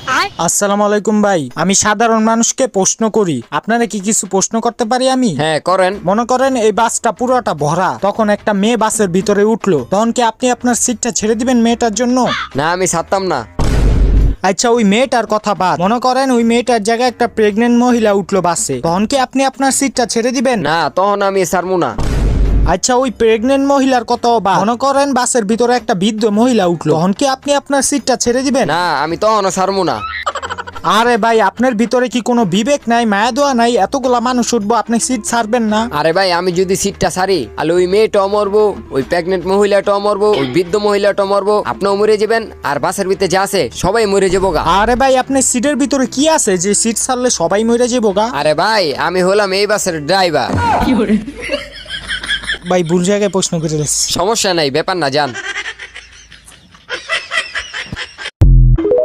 আসসালামু আলাইকুম ভাই, আমি সাধারণ মানুষকে প্রশ্ন করি, আপনারা কি কিছু প্রশ্ন করতে পারি আমি? হ্যাঁ করেন। মনে করেন এই বাসটা পুরোটা ভরা, তখন একটা মেয়ে বাসের ভিতরে উঠলো, তখন কি আপনি আপনার সিটটা ছেড়ে দিবেন মেয়েটার জন্য? না আমি ছাড়তাম না। আচ্ছা ওই মেয়েটার কথা বাদ, মনে করেন ওই মেয়েটার জায়গায় একটা প্রেগনেন্ট মহিলা উঠলো বাসে, তখন কি আপনি আপনার সিটটা ছেড়ে দিবেন? না তখন আমি ছাড়বো না। আচ্ছা ওই প্রেগনেন্ট মহিলার কথা বাদ, মনে করেন বাসের ভিতরে একটা বৃদ্ধ মহিলা উঠলো, তখন কি আপনি আপনার সিটটা ছেড়ে দিবেন? না আমি তখনও ছাড়বো না। আরে ভাই, আপনার ভিতরে কি কোনো বিবেক নাই, মায়া দোয়া নাই? এতগুলা মানুষ উঠবো, আপনি সিট ছাড়বেন না? আরে ভাই আমি যদি সিটটা ছাড়ি তাহলে ওই মেয়েটাও মরবো, ওই প্রেগনেন্ট মহিলাটাও মরবো, ওই বৃদ্ধ মহিলাটাও মরবো, আপনিও মরে যাবেন, আর বাসের ভিতরে যা আছে সবাই মরে যাবো গা। আরে ভাই, আপনার সিটের ভিতরে কি আছে যে সিট ছাড়লে সবাই মরে যাবো গা? আরে ভাই আমি হলাম এই বাসের ড্রাইভার। ভাই ভুল জায়গায় প্রশ্ন করে দিচ্ছি। সমস্যা নাই, ব্যাপার না, যান।